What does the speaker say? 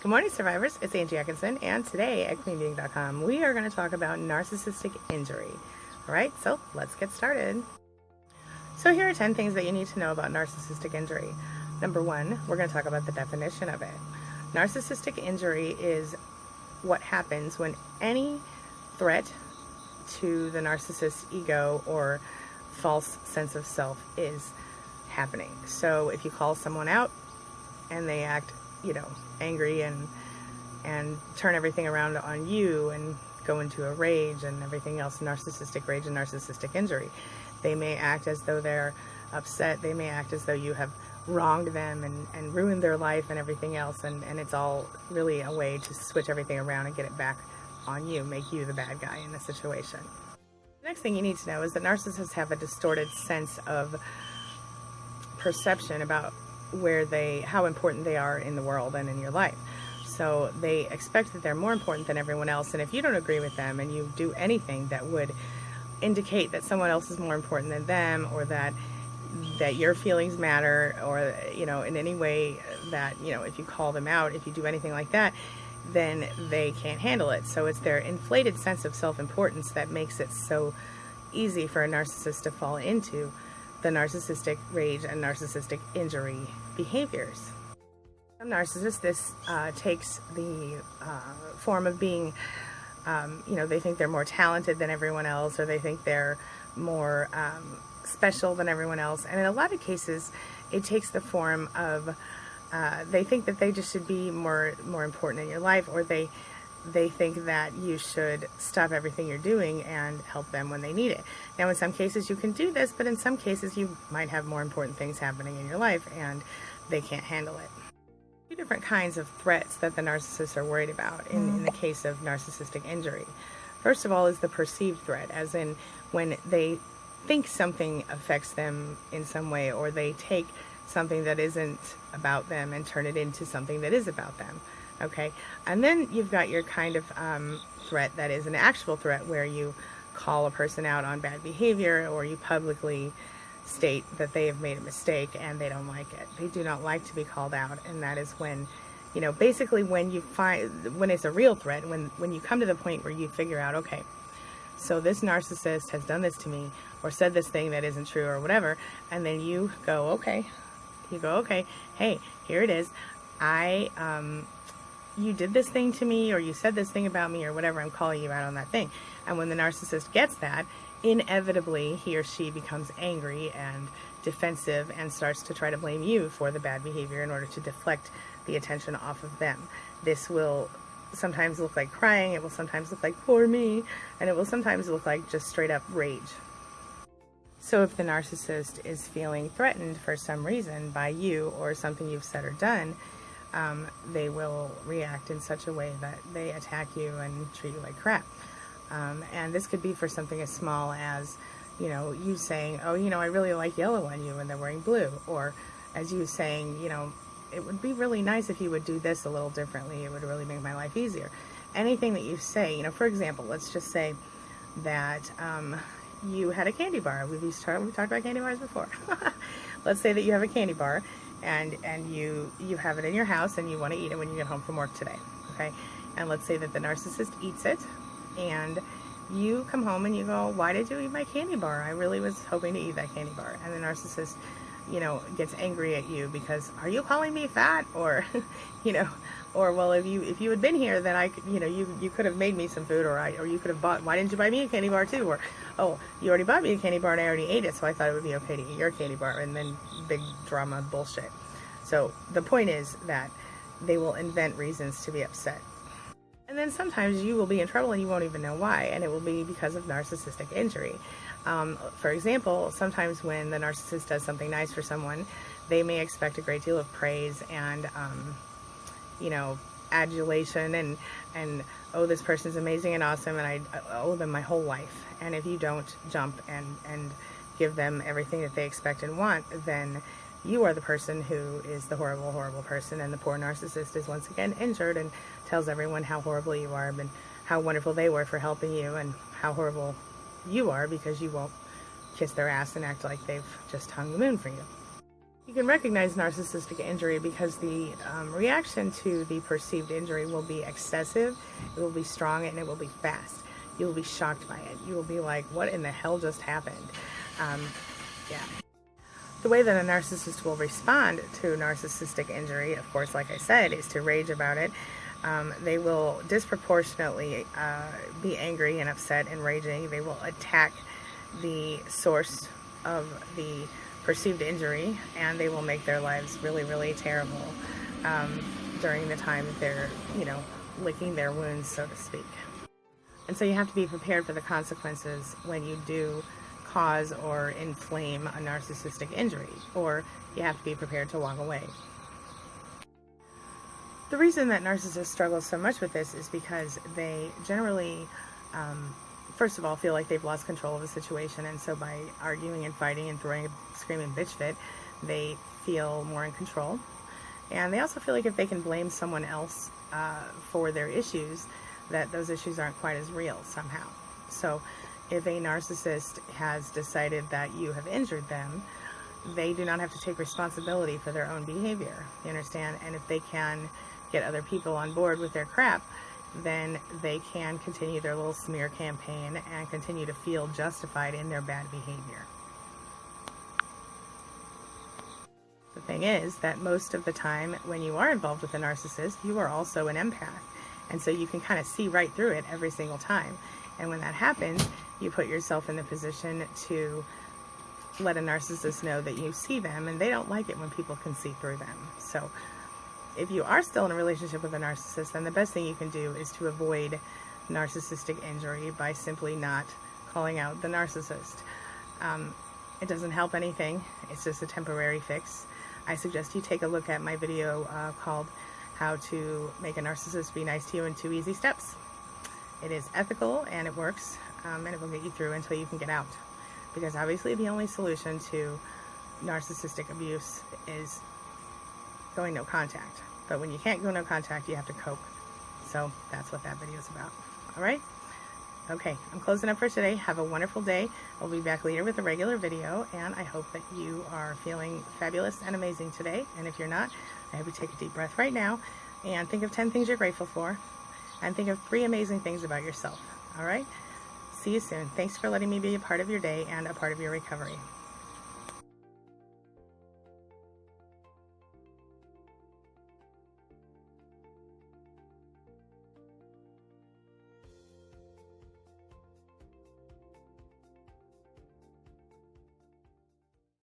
Good morning, survivors. It's Angie Atkinson, and today at queenbeing.com we are going to talk about narcissistic injury. Alright, so let's get started. So here are 10 things that you need to know about narcissistic injury. Number 1, we're going to talk about the definition of it. Narcissistic injury is what happens when any threat to the narcissist's ego or false sense of self is happening. So if you call someone out and they act angry and turn everything around on you and go into a rage and everything else, narcissistic rage and narcissistic injury. They may act as though they're upset. They may act as though you have wronged them and ruined their life and everything else, and it's all really a way to switch everything around and get it back on you, make you the bad guy in the situation. The next thing you need to know is that narcissists have a distorted sense of perception about how important they are in the world and in your life. So they expect that they're more important than everyone else, and if you don't agree with them and you do anything that would indicate that someone else is more important than them, or that your feelings matter, or in any way that if you call them out, if you do anything like that, then they can't handle it. So it's their inflated sense of self-importance that makes it so easy for a narcissist to fall into the narcissistic rage and narcissistic injury behaviors. Some narcissists, this takes the form of being, they think they're more talented than everyone else, or they think they're more special than everyone else. And in a lot of cases, it takes the form of they think that they just should be more important in your life, or they think that you should stop everything you're doing and help them when they need it. Now, in some cases you can do this, but in some cases you might have more important things happening in your life and they can't handle it. Two different kinds of threats that the narcissists are worried about in the case of narcissistic injury. First of all is the perceived threat, as in when they think something affects them in some way, or they take something that isn't about them and turn it into something that is about them. Okay, and then you've got your kind of threat that is an actual threat, where you call a person out on bad behavior, or you publicly state that they have made a mistake and they don't like it. They do not like to be called out, and that is when, basically when it's a real threat, when you come to the point where you figure out, okay, so this narcissist has done this to me, or said this thing that isn't true, or whatever, and then you go, okay, hey, here it is. You did this thing to me, or you said this thing about me, or whatever, I'm calling you out on that thing. And when the narcissist gets that, inevitably he or she becomes angry and defensive and starts to try to blame you for the bad behavior in order to deflect the attention off of them. This will sometimes look like crying, it will sometimes look like poor me, and it will sometimes look like just straight up rage. So if the narcissist is feeling threatened for some reason by you or something you've said or done, they will react in such a way that they attack you and treat you like crap. And this could be for something as small as, you saying, oh, I really like yellow on you, and they're wearing blue. Or as you saying, it would be really nice if you would do this a little differently. It would really make my life easier. Anything that you say, for example, let's just say that you had a candy bar. We've talked about candy bars before. Let's say that you have a candy bar, and you have it in your house, and you want to eat it when you get home from work today, okay? And let's say that the narcissist eats it, and you come home and you go, why did you eat my candy bar? I really was hoping to eat that candy bar. And the narcissist, gets angry at you because, are you calling me fat? Or, or, well, if you had been here, then you could have made me some food, or you could have bought, why didn't you buy me a candy bar too? Or, oh, you already bought me a candy bar and I already ate it, so I thought it would be okay to eat your candy bar, and then big drama bullshit. So the point is that they will invent reasons to be upset. And then sometimes you will be in trouble and you won't even know why, and it will be because of narcissistic injury. For example, sometimes when the narcissist does something nice for someone, they may expect a great deal of praise and, adulation and oh, this person's amazing and awesome, and I owe them my whole life. And if you don't jump and give them everything that they expect and want, then you are the person who is the horrible, horrible person, and the poor narcissist is once again injured and tells everyone how horrible you are and how wonderful they were for helping you, and how horrible you are because you won't kiss their ass and act like they've just hung the moon for you. You can recognize narcissistic injury because the reaction to the perceived injury will be excessive, it will be strong, and it will be fast. You will be shocked by it. You will be like, what in the hell just happened? Yeah. The way that a narcissist will respond to narcissistic injury, of course, like I said, is to rage about it. They will disproportionately be angry and upset and raging. They will attack the source of the perceived injury, and they will make their lives really, really terrible during the time that they're, licking their wounds, so to speak. And so you have to be prepared for the consequences when you do cause or inflame a narcissistic injury, or you have to be prepared to walk away. The reason that narcissists struggle so much with this is because they generally, first of all, feel like they've lost control of the situation, and so by arguing and fighting and throwing a screaming bitch fit, they feel more in control. And they also feel like if they can blame someone else for their issues, that those issues aren't quite as real somehow. So if a narcissist has decided that you have injured them, they do not have to take responsibility for their own behavior, you understand? And if they can get other people on board with their crap, then they can continue their little smear campaign and continue to feel justified in their bad behavior. The thing is that most of the time when you are involved with a narcissist, you are also an empath. And so you can kind of see right through it every single time. And when that happens, you put yourself in the position to let a narcissist know that you see them, and they don't like it when people can see through them. So if you are still in a relationship with a narcissist, then the best thing you can do is to avoid narcissistic injury by simply not calling out the narcissist. It doesn't help anything. It's just a temporary fix. I suggest you take a look at my video called How to Make a Narcissist Be Nice to You in 2 Easy Steps. It is ethical and it works, and it will get you through until you can get out. Because obviously the only solution to narcissistic abuse is going no contact. But when you can't go no contact, you have to cope. So that's what that video is about. All right? Okay, I'm closing up for today. Have a wonderful day. I'll be back later with a regular video, and I hope that you are feeling fabulous and amazing today. And if you're not, I hope you take a deep breath right now and think of 10 things you're grateful for, and think of 3 amazing things about yourself. All right? See you soon. Thanks for letting me be a part of your day and a part of your recovery.